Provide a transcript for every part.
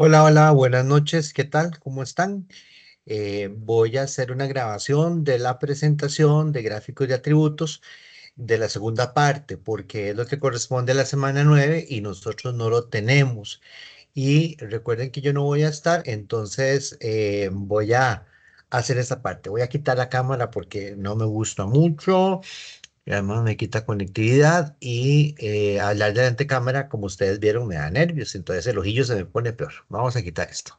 Hola, hola, buenas noches, ¿qué tal? ¿Cómo están? Voy a hacer una grabación de la presentación de gráficos de atributos de la segunda parte, porque es lo que corresponde a la semana 9 y nosotros no lo tenemos. Y recuerden que yo no voy a estar, entonces voy a hacer esa parte. Voy a quitar la cámara porque no me gusta mucho. Y además me quita conectividad y hablar de la antecámara, como ustedes vieron, me da nervios, entonces el ojillo se me pone peor. Vamos a quitar esto.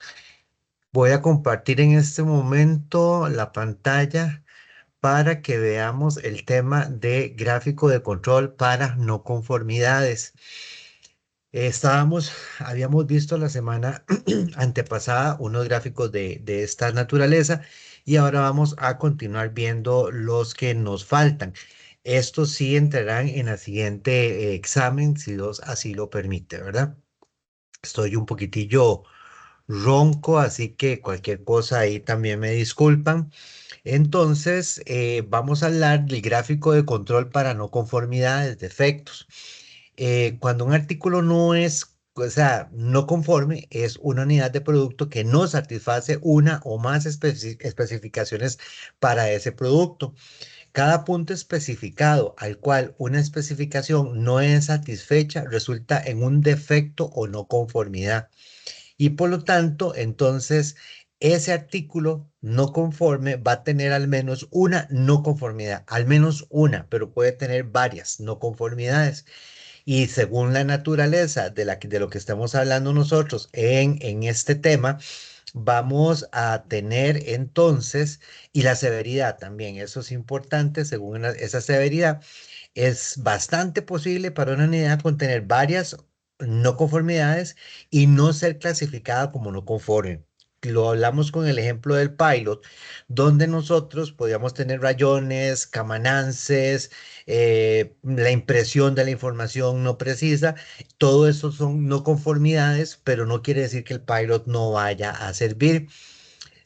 Voy a compartir en este momento la pantalla para que veamos el tema de gráfico de control para no conformidades. Habíamos visto la semana antepasada unos gráficos de esta naturaleza y ahora vamos a continuar viendo los que nos faltan. Estos sí entrarán en el siguiente examen, si Dios así lo permite, ¿verdad? Estoy un poquitillo ronco, así que cualquier cosa ahí también me disculpan. Entonces, vamos a hablar del gráfico de control para no conformidades, defectos. Cuando un artículo no es, o sea, no conforme, es una unidad de producto que no satisface una o más especificaciones para ese producto. Cada punto especificado al cual una especificación no es satisfecha resulta en un defecto o no conformidad. Y por lo tanto, entonces, ese artículo no conforme va a tener al menos una no conformidad, al menos una, pero puede tener varias no conformidades. Y según la naturaleza de lo que estamos hablando nosotros en este tema, vamos a tener entonces, y la severidad también, eso es importante, según esa severidad, es bastante posible para una unidad contener varias no conformidades y no ser clasificada como no conforme. Lo hablamos con el ejemplo del pilot, donde nosotros podíamos tener rayones, camanances, la impresión de la información no precisa. Todo eso son no conformidades, pero no quiere decir que el pilot no vaya a servir.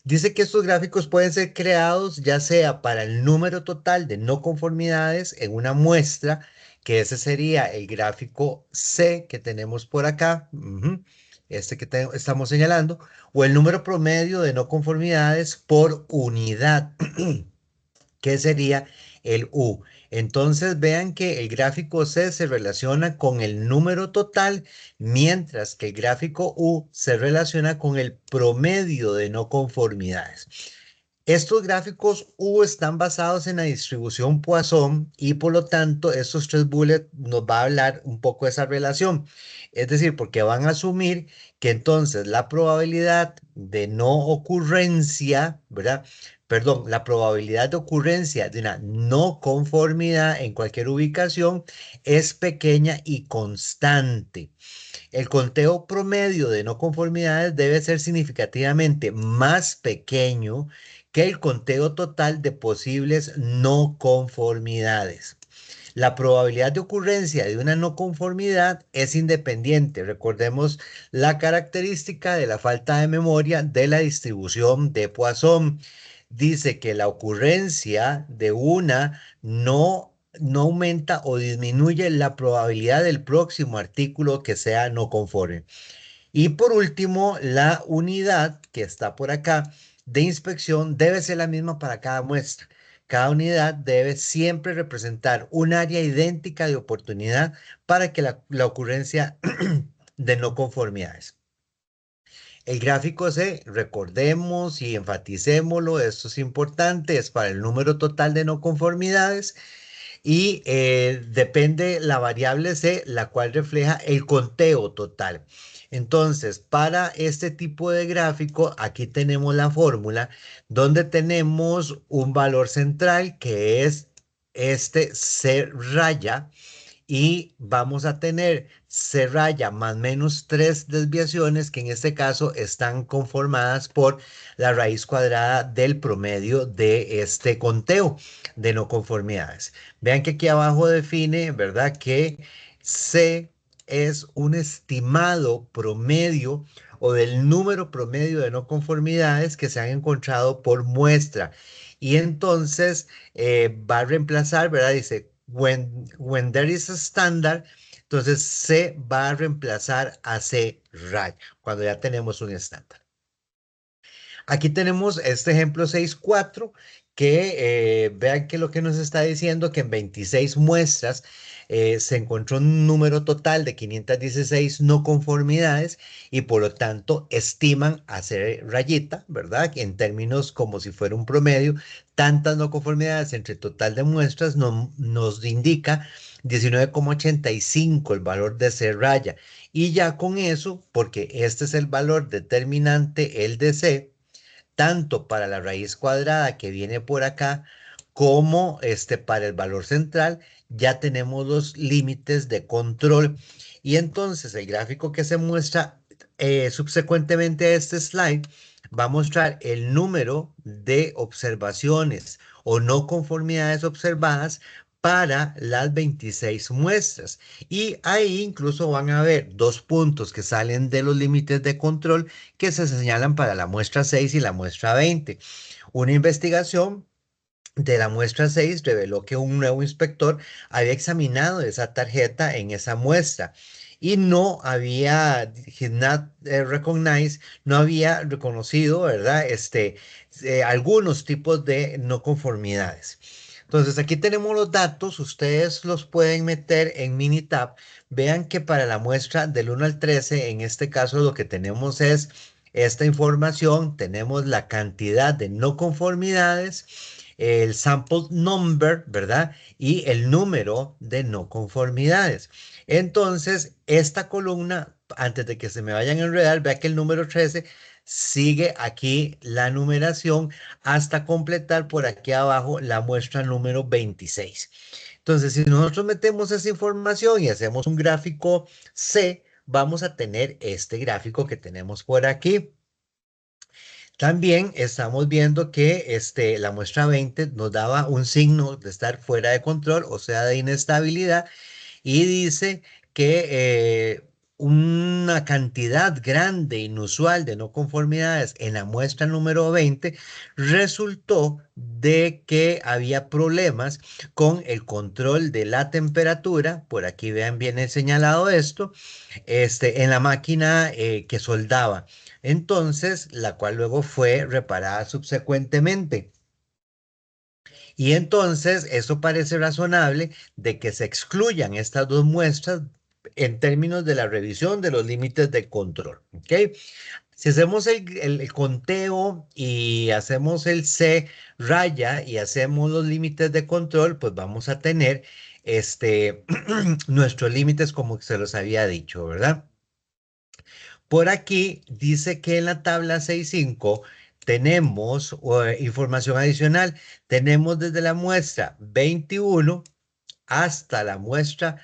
Dice que estos gráficos pueden ser creados ya sea para el número total de no conformidades en una muestra, que ese sería el gráfico C que tenemos por acá, este que estamos señalando, o el número promedio de no conformidades por unidad, que sería el U. Entonces vean que el gráfico C se relaciona con el número total, mientras que el gráfico U se relaciona con el promedio de no conformidades. Estos gráficos U están basados en la distribución Poisson y por lo tanto estos tres bullets nos va a hablar un poco de esa relación. Es decir, porque van a asumir que entonces la probabilidad de no ocurrencia, ¿verdad? Perdón, la probabilidad de ocurrencia de una no conformidad en cualquier ubicación es pequeña y constante. El conteo promedio de no conformidades debe ser significativamente más pequeño que el conteo total de posibles no conformidades. La probabilidad de ocurrencia de una no conformidad es independiente. Recordemos la característica de la falta de memoria de la distribución de Poisson. Dice que la ocurrencia de una no aumenta o disminuye la probabilidad del próximo artículo que sea no conforme. Y por último, la unidad que está por acá de inspección debe ser la misma para cada muestra. Cada unidad debe siempre representar un área idéntica de oportunidad para que la ocurrencia de no conformidades. El gráfico C, recordemos y enfaticémoslo, esto es importante, es para el número total de no conformidades y depende la variable C, la cual refleja el conteo total. Entonces, para este tipo de gráfico, aquí tenemos la fórmula donde tenemos un valor central que es este C raya y vamos a tener C raya más menos tres desviaciones que en este caso están conformadas por la raíz cuadrada del promedio de este conteo de no conformidades. Vean que aquí abajo define, ¿verdad? Que C es un estimado promedio o del número promedio de no conformidades que se han encontrado por muestra. Y entonces va a reemplazar, ¿verdad? Dice, when there is a standard, Entonces C va a reemplazar a C raya cuando ya tenemos un estándar. Aquí tenemos este ejemplo 6.4 que vean que lo que nos está diciendo que en 26 muestras se encontró un número total de 516 no conformidades y por lo tanto estiman hacer rayita, ¿verdad? En términos como si fuera un promedio, tantas no conformidades entre total de muestras nos indica 19,85 el valor de C raya. Y ya con eso, porque este es el valor determinante, el de C, tanto para la raíz cuadrada que viene por acá, como para el valor central, ya tenemos los límites de control. Y entonces el gráfico que se muestra subsecuentemente a este slide va a mostrar el número de observaciones o no conformidades observadas para las 26 muestras. Y ahí incluso van a ver dos puntos que salen de los límites de control que se señalan para la muestra 6 y la muestra 20. Una investigación de la muestra 6 reveló que un nuevo inspector había examinado esa tarjeta en esa muestra y no había, did not recognize, no había reconocido, ¿verdad? Algunos tipos de no conformidades. Entonces aquí tenemos los datos, ustedes los pueden meter en Minitab. Vean que para la muestra del 1 al 13, en este caso lo que tenemos es esta información, tenemos la cantidad de no conformidades, el sample number, ¿verdad? Y el número de no conformidades. Entonces, esta columna, antes de que se me vayan a enredar, vea que el número 13 sigue aquí la numeración hasta completar por aquí abajo la muestra número 26. Entonces, si nosotros metemos esa información y hacemos un gráfico C, vamos a tener este gráfico que tenemos por aquí. También estamos viendo que la muestra 20 nos daba un signo de estar fuera de control, o sea, de inestabilidad, y dice que una cantidad grande, inusual de no conformidades en la muestra número 20 resultó de que había problemas con el control de la temperatura. Por aquí vean bien señalado esto, en la máquina que soldaba. Entonces, la cual luego fue reparada subsecuentemente. Y entonces, eso parece razonable de que se excluyan estas dos muestras en términos de la revisión de los límites de control. ¿Ok? Si hacemos el conteo y hacemos el C raya y hacemos los límites de control, pues vamos a tener nuestros límites como se los había dicho, ¿verdad? Por aquí dice que en la tabla 6.5 tenemos información adicional. Tenemos desde la muestra 21 hasta la muestra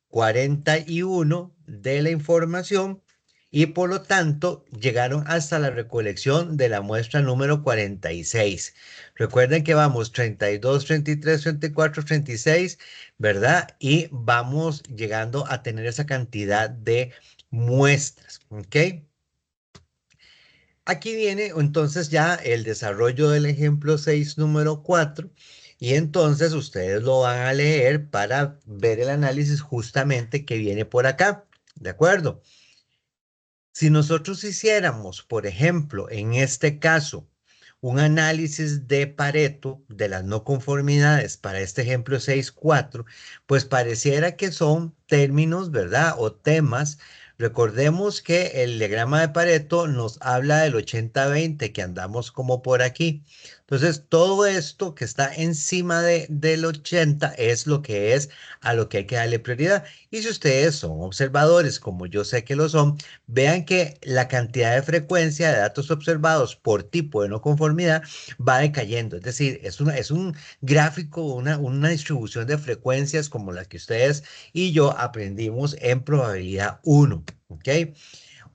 41 de la información y por lo tanto llegaron hasta la recolección de la muestra número 46. Recuerden que vamos 32, 33, 34, 36, ¿verdad? Y vamos llegando a tener esa cantidad de muestras, ¿ok? Aquí viene entonces ya el desarrollo del ejemplo 6 número 4 y entonces ustedes lo van a leer para ver el análisis justamente que viene por acá, ¿de acuerdo? Si nosotros hiciéramos, por ejemplo, en este caso, un análisis de Pareto de las no conformidades para este ejemplo 6.4, pues pareciera que son términos, ¿verdad? O temas. Recordemos que el diagrama de Pareto nos habla del 80-20, que andamos como por aquí. Entonces, todo esto que está encima del 80 es lo que es a lo que hay que darle prioridad. Y si ustedes son observadores, como yo sé que lo son, vean que la cantidad de frecuencia de datos observados por tipo de no conformidad va decayendo. Es decir, es un gráfico, una distribución de frecuencias como la que ustedes y yo aprendimos en probabilidad 1. ¿Ok?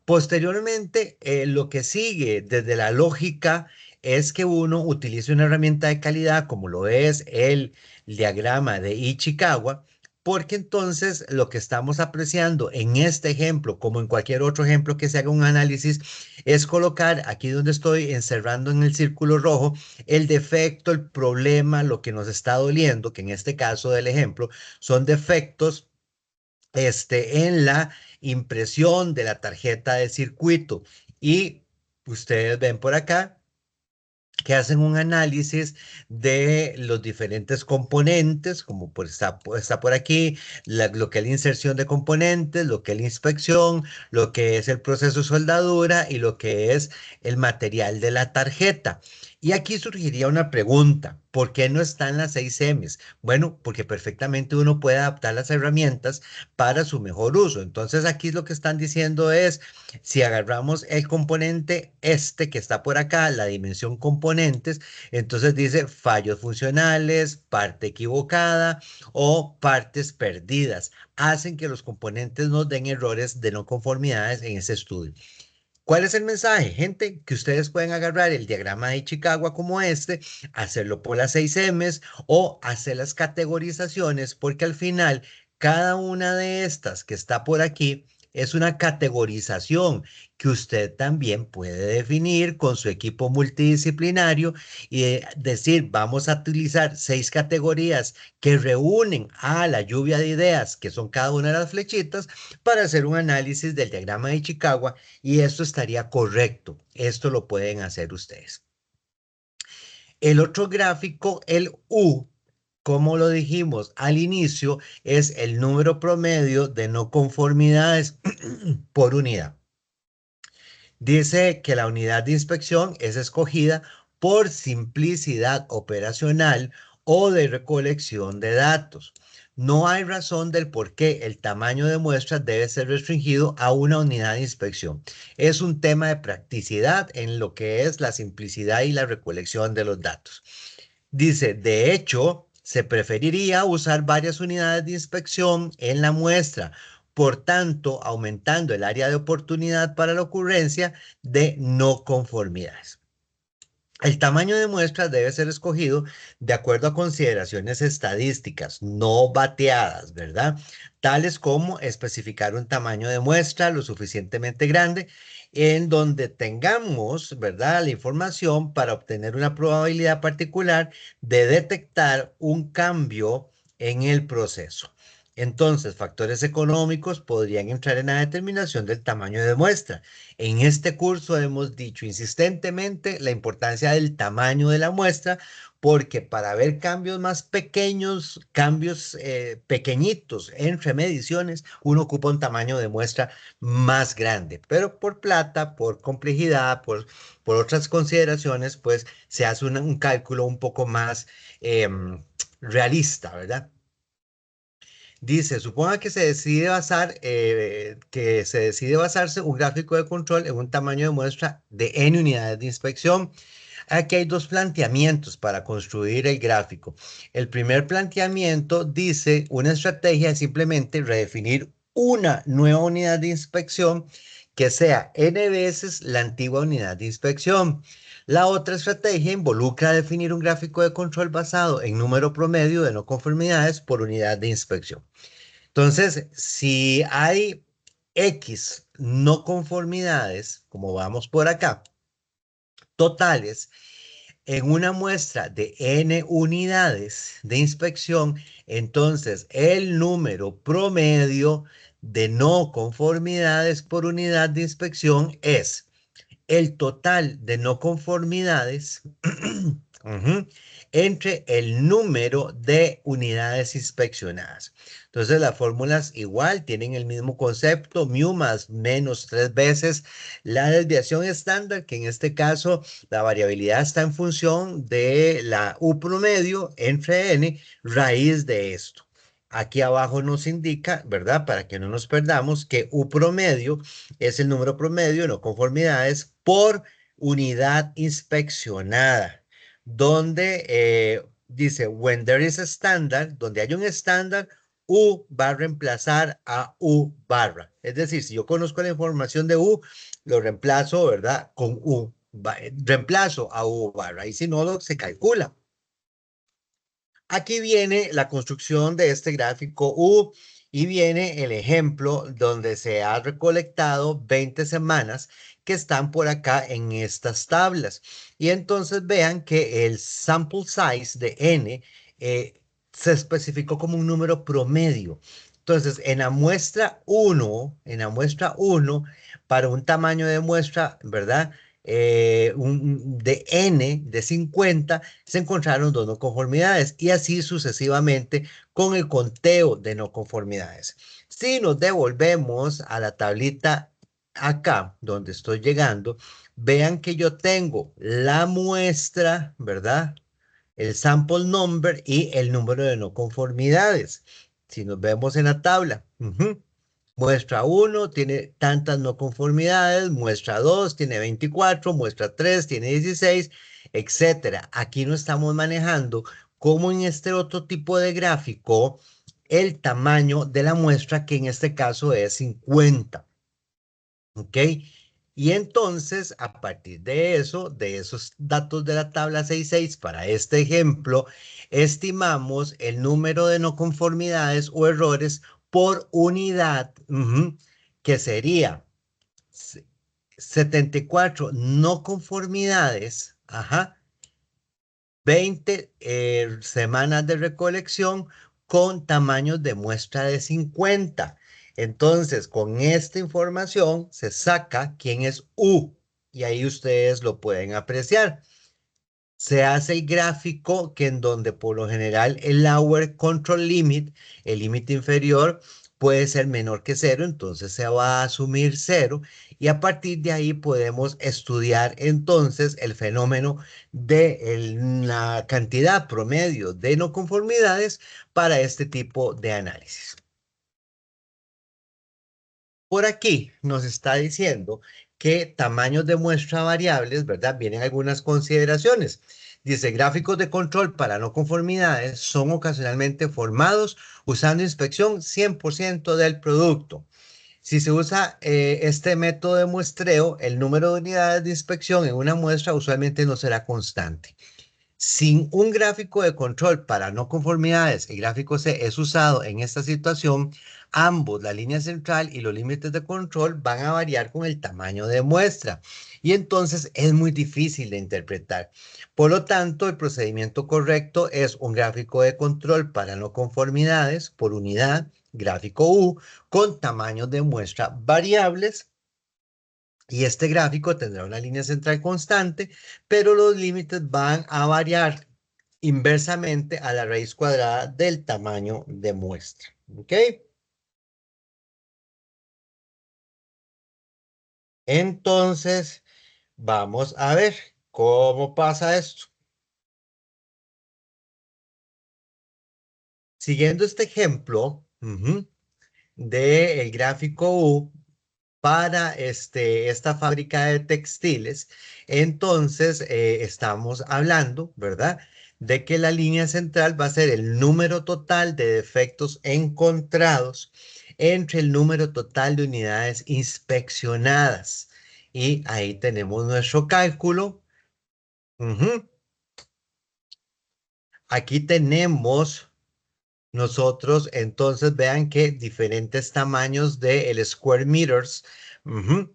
Posteriormente, lo que sigue desde la lógica es que uno utilice una herramienta de calidad como lo es el diagrama de Ichikawa, porque entonces lo que estamos apreciando en este ejemplo, como en cualquier otro ejemplo que se haga un análisis, es colocar aquí donde estoy encerrando en el círculo rojo el defecto, el problema, lo que nos está doliendo, que en este caso del ejemplo son defectos en la impresión de la tarjeta de circuito. Y ustedes ven por acá que hacen un análisis de los diferentes componentes, como está por aquí, lo que es la inserción de componentes, lo que es la inspección, lo que es el proceso de soldadura y lo que es el material de la tarjeta. Y aquí surgiría una pregunta: ¿por qué no están las 6Ms? Bueno, porque perfectamente uno puede adaptar las herramientas para su mejor uso. Entonces aquí lo que están diciendo es: si agarramos el componente que está por acá, la dimensión componentes, entonces dice fallos funcionales, parte equivocada o partes perdidas. Hacen que los componentes nos den errores de no conformidades en ese estudio. ¿Cuál es el mensaje, gente? Que ustedes pueden agarrar el diagrama de Chicago como hacerlo por las 6Ms o hacer las categorizaciones, porque al final cada una de estas que está por aquí es una categorización que usted también puede definir con su equipo multidisciplinario y decir: vamos a utilizar 6 categorías que reúnen a la lluvia de ideas, que son cada una de las flechitas, para hacer un análisis del diagrama de Chicago, y esto estaría correcto. Esto lo pueden hacer ustedes. El otro gráfico, el U, como lo dijimos al inicio, es el número promedio de no conformidades por unidad. Dice que la unidad de inspección es escogida por simplicidad operacional o de recolección de datos. No hay razón del por qué el tamaño de muestra debe ser restringido a una unidad de inspección. Es un tema de practicidad en lo que es la simplicidad y la recolección de los datos. Dice: de hecho, se preferiría usar varias unidades de inspección en la muestra, por tanto, aumentando el área de oportunidad para la ocurrencia de no conformidades. El tamaño de muestra debe ser escogido de acuerdo a consideraciones estadísticas, no bateadas, ¿verdad? Tales como especificar un tamaño de muestra lo suficientemente grande en donde tengamos, ¿verdad?, la información para obtener una probabilidad particular de detectar un cambio en el proceso. Entonces, factores económicos podrían entrar en la determinación del tamaño de muestra. En este curso hemos dicho insistentemente la importancia del tamaño de la muestra, porque para ver cambios más pequeños, cambios pequeñitos entre mediciones, uno ocupa un tamaño de muestra más grande. Pero por plata, por complejidad, por otras consideraciones, pues se hace un cálculo un poco más realista, ¿verdad? Dice: suponga que se decide basarse un gráfico de control en un tamaño de muestra de n unidades de inspección. Aquí hay dos planteamientos para construir el gráfico. El primer planteamiento dice: una estrategia es simplemente redefinir una nueva unidad de inspección que sea n veces la antigua unidad de inspección. La otra estrategia involucra definir un gráfico de control basado en número promedio de no conformidades por unidad de inspección. Entonces, si hay X no conformidades, como vamos por acá, totales, en una muestra de n unidades de inspección, entonces el número promedio de no conformidades por unidad de inspección es el total de no conformidades entre el número de unidades inspeccionadas. Entonces las fórmulas igual tienen el mismo concepto: mu más menos 3 veces la desviación estándar, que en este caso la variabilidad está en función de la U promedio entre n raíz de esto. Aquí abajo nos indica, ¿verdad?, para que no nos perdamos, que U promedio es el número promedio de no conformidades por unidad inspeccionada, donde dice: when there is a standard, donde hay un estándar, U va a reemplazar a U barra. Es decir, si yo conozco la información de U, lo reemplazo, ¿verdad?, con U. Reemplazo a U barra, y si no, se calcula. Aquí viene la construcción de este gráfico U y viene el ejemplo donde se ha recolectado 20 semanas que están por acá en estas tablas. Y entonces vean que el sample size de N se especificó como un número promedio. Entonces, en la muestra 1, para un tamaño de muestra, ¿verdad? De N de 50, se encontraron dos no conformidades y así sucesivamente con el conteo de no conformidades. Si nos devolvemos a la tablita acá, donde estoy llegando, vean que yo tengo la muestra, ¿verdad? El sample number y el número de no conformidades. Si nos vemos en la tabla, muestra 1 tiene tantas no conformidades, muestra 2 tiene 24, muestra 3 tiene 16, etcétera. Aquí no estamos manejando, como en este otro tipo de gráfico, el tamaño de la muestra, que en este caso es 50. ¿Ok? Y entonces, a partir de eso, de esos datos de la tabla 66, para este ejemplo, estimamos el número de no conformidades o errores por unidad, que sería 74 no conformidades, 20 semanas de recolección con tamaños de muestra de 50. Entonces, con esta información se saca quién es U y ahí ustedes lo pueden apreciar. Se hace el gráfico que en donde por lo general el lower control limit, el límite inferior, puede ser menor que cero, entonces se va a asumir cero y a partir de ahí podemos estudiar entonces el fenómeno de la cantidad promedio de no conformidades para este tipo de análisis. Por aquí nos está diciendo que tamaños de muestra variables, ¿verdad? Vienen algunas consideraciones. Dice, gráficos de control para no conformidades son ocasionalmente formados usando inspección 100% del producto. Si se usa este método de muestreo, el número de unidades de inspección en una muestra usualmente no será constante. Sin un gráfico de control para no conformidades, el gráfico C es usado en esta situación, ambos, la línea central y los límites de control, van a variar con el tamaño de muestra y entonces es muy difícil de interpretar. Por lo tanto, el procedimiento correcto es un gráfico de control para no conformidades por unidad, gráfico U, con tamaños de muestra variables. Y este gráfico tendrá una línea central constante, pero los límites van a variar inversamente a la raíz cuadrada del tamaño de muestra. ¿Ok? Entonces, vamos a ver cómo pasa esto. Siguiendo este ejemplo del gráfico U, para esta fábrica de textiles. Entonces, estamos hablando, ¿verdad? De que la línea central va a ser el número total de defectos encontrados entre el número total de unidades inspeccionadas. Y ahí tenemos nuestro cálculo. Ujú. Aquí tenemos nosotros, entonces vean que diferentes tamaños de el square meters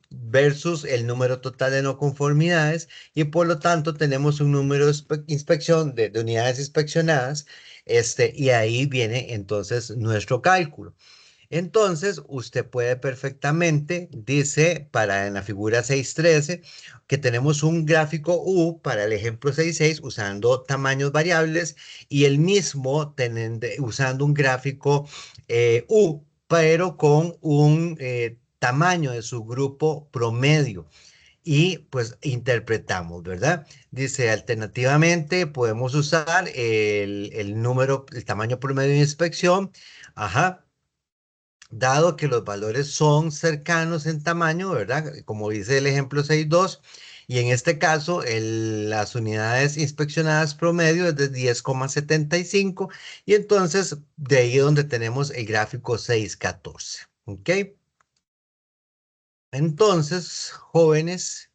versus el número total de no conformidades y por lo tanto tenemos un número de inspección de unidades inspeccionadas y ahí viene entonces nuestro cálculo. Entonces, usted puede perfectamente, dice para en la figura 613, que tenemos un gráfico U para el ejemplo 66 usando tamaños variables y el mismo usando un gráfico U, pero con un tamaño de su grupo promedio. Y pues interpretamos, ¿verdad? Dice, alternativamente podemos usar el número, el tamaño promedio de inspección, dado que los valores son cercanos en tamaño, ¿verdad? Como dice el ejemplo 6.2, y en este caso las unidades inspeccionadas promedio es de 10,75, y entonces de ahí donde tenemos el gráfico 6.14, ¿ok? Entonces, jóvenes,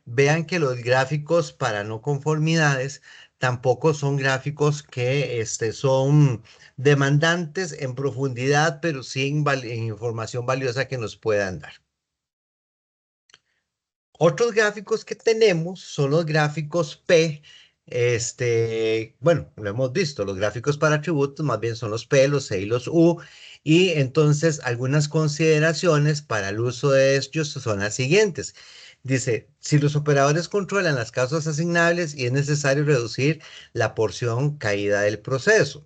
vean que los gráficos para no conformidades tampoco son gráficos que son demandantes en profundidad, pero sí en información valiosa que nos puedan dar. Otros gráficos que tenemos son los gráficos P, Bueno, lo hemos visto, los gráficos para atributos más bien son los P, los C y los U. Y entonces algunas consideraciones para el uso de ellos son las siguientes. Dice, si los operadores controlan las causas asignables y es necesario reducir la porción caída del proceso.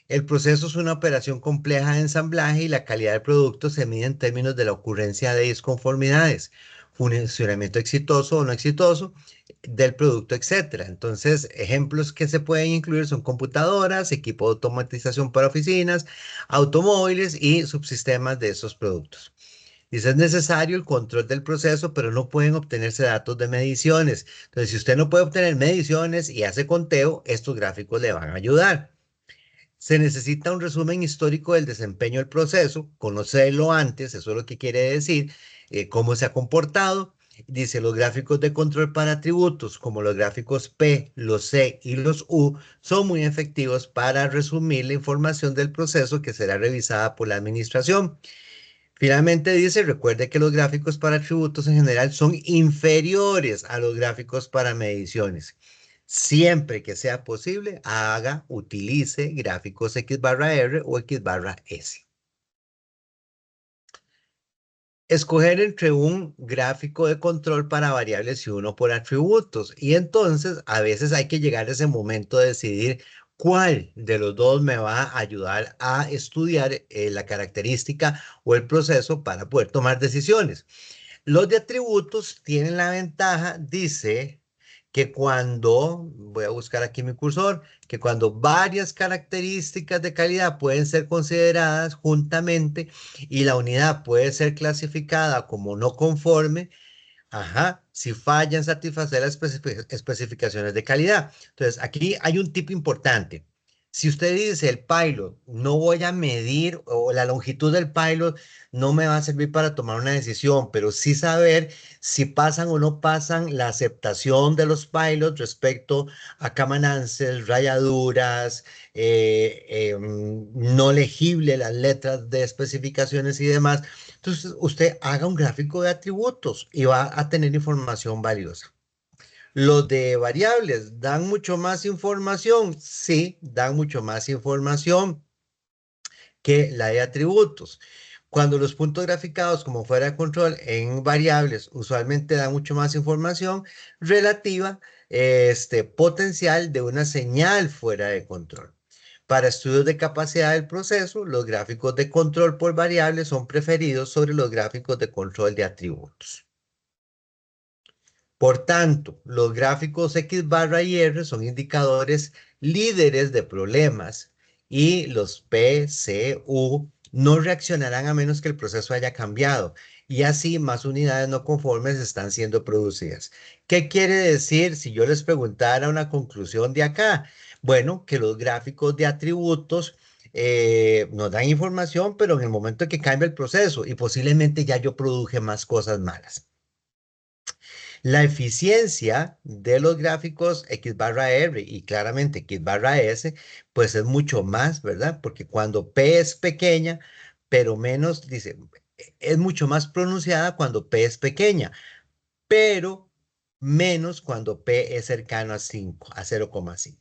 El proceso es una operación compleja de ensamblaje y la calidad del producto se mide en términos de la ocurrencia de disconformidades, funcionamiento exitoso o no exitoso del producto, etcétera. Entonces, ejemplos que se pueden incluir son computadoras, equipo de automatización para oficinas, automóviles y subsistemas de esos productos. Dice, es necesario el control del proceso, pero no pueden obtenerse datos de mediciones. Entonces, si usted no puede obtener mediciones y hace conteo, estos gráficos le van a ayudar. Se necesita un resumen histórico del desempeño del proceso, conocerlo antes, eso es lo que quiere decir, cómo se ha comportado. Dice, los gráficos de control para atributos, como los gráficos P, los C y los U, son muy efectivos para resumir la información del proceso que será revisada por la administración. Finalmente dice, recuerde que los gráficos para atributos en general son inferiores a los gráficos para mediciones. Siempre que sea posible, utilice gráficos X barra R o X barra S. Escoger entre un gráfico de control para variables y uno por atributos. Y entonces a veces hay que llegar a ese momento de decidir cuál de los dos me va a ayudar a estudiar la característica o el proceso para poder tomar decisiones. Los de atributos tienen la ventaja, dice, que voy a buscar aquí mi cursor, que cuando varias características de calidad pueden ser consideradas juntamente y la unidad puede ser clasificada como no conforme, si falla en satisfacer las especificaciones de calidad. Entonces, aquí hay un tip importante. Si usted dice el pilot, no voy a medir o la longitud del pilot no me va a servir para tomar una decisión, pero sí saber si pasan o no pasan la aceptación de los pilots respecto a camanances, rayaduras, no legible las letras de especificaciones y demás. Entonces, usted haga un gráfico de atributos y va a tener información valiosa. Los de variables dan mucho más información. Sí, dan mucho más información que la de atributos. Cuando los puntos graficados como fuera de control en variables usualmente dan mucho más información relativa, potencial de una señal fuera de control. Para estudios de capacidad del proceso, los gráficos de control por variables son preferidos sobre los gráficos de control de atributos. Por tanto, los gráficos X barra y R son indicadores líderes de problemas y los P, C, U no reaccionarán a menos que el proceso haya cambiado y así más unidades no conformes están siendo producidas. ¿Qué quiere decir si yo les preguntara una conclusión de acá? Bueno, que los gráficos de atributos nos dan información, pero en el momento que cambia el proceso y posiblemente ya yo produje más cosas malas. La eficiencia de los gráficos X barra R y claramente X barra S, pues es mucho más, ¿verdad? Porque cuando P es pequeña, pero menos, dice, es mucho más pronunciada cuando P es pequeña, pero menos cuando P es cercano a 5, a 0,5.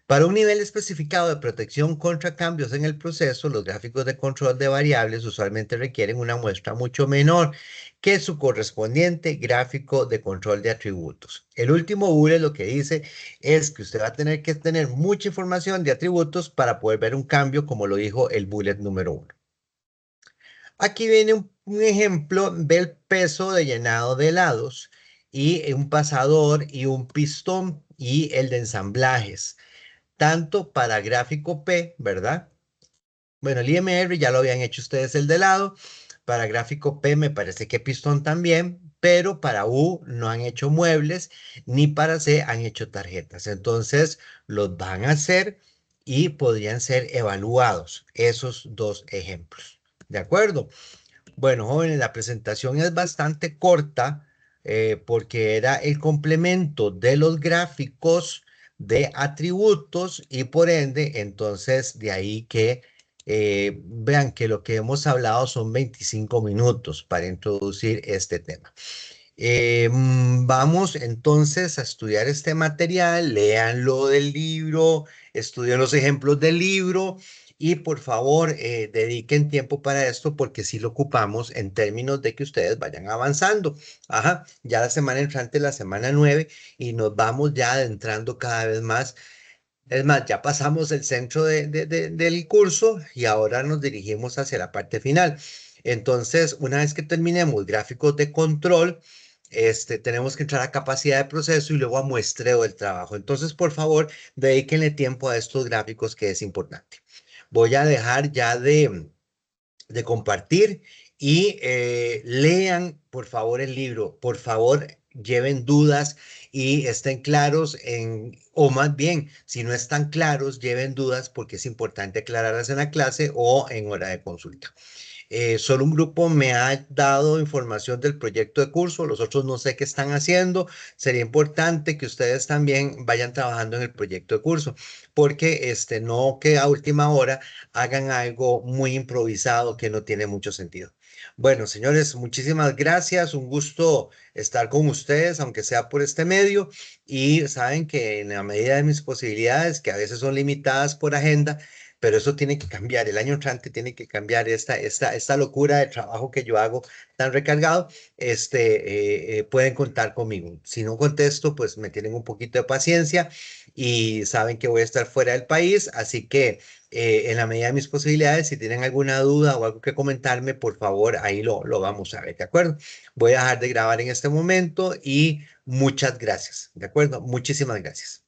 Para un nivel especificado de protección contra cambios en el proceso, los gráficos de control de variables usualmente requieren una muestra mucho menor que su correspondiente gráfico de control de atributos. El último bullet lo que dice es que usted va a tener que tener mucha información de atributos para poder ver un cambio, como lo dijo el bullet número 1. Aquí viene un ejemplo del peso de llenado de helados y un pasador y un pistón y el de ensamblajes tanto para gráfico P, ¿verdad? Bueno, el IMR ya lo habían hecho ustedes el de lado. Para gráfico P me parece que pistón también, pero para U no han hecho muebles, ni para C han hecho tarjetas. Entonces, los van a hacer y podrían ser evaluados esos dos ejemplos. ¿De acuerdo? Bueno, jóvenes, la presentación es bastante corta porque era el complemento de los gráficos de atributos y por ende, entonces de ahí que vean que lo que hemos hablado son 25 minutos para introducir este tema. Vamos entonces a estudiar este material, léanlo del libro, estudien los ejemplos del libro y por favor dediquen tiempo para esto porque sí lo ocupamos en términos de que ustedes vayan avanzando. Ajá, ya la semana entrante, la semana 9 y nos vamos ya adentrando cada vez más. Es más, ya pasamos el centro del curso y ahora nos dirigimos hacia la parte final. Entonces, una vez que terminemos gráficos de control, tenemos que entrar a capacidad de proceso y luego a muestreo del trabajo. Entonces, por favor, dedíquenle tiempo a estos gráficos que es importante. Voy a dejar ya de compartir y lean, por favor, el libro. Por favor, lleven dudas y estén claros o más bien, si no están claros, lleven dudas porque es importante aclararlas en la clase o en hora de consulta. Solo un grupo me ha dado información del proyecto de curso, los otros no sé qué están haciendo. Sería importante que ustedes también vayan trabajando en el proyecto de curso, porque no que a última hora hagan algo muy improvisado que no tiene mucho sentido. Bueno, señores, muchísimas gracias. Un gusto estar con ustedes, aunque sea por este medio. Y saben que en la medida de mis posibilidades, que a veces son limitadas por agenda, pero eso tiene que cambiar. El año entrante tiene que cambiar esta locura de trabajo que yo hago tan recargado. Pueden contar conmigo. Si no contesto, pues me tienen un poquito de paciencia y saben que voy a estar fuera del país, así que en la medida de mis posibilidades, si tienen alguna duda o algo que comentarme, por favor, ahí lo vamos a ver, ¿de acuerdo? Voy a dejar de grabar en este momento y muchas gracias, ¿de acuerdo? Muchísimas gracias.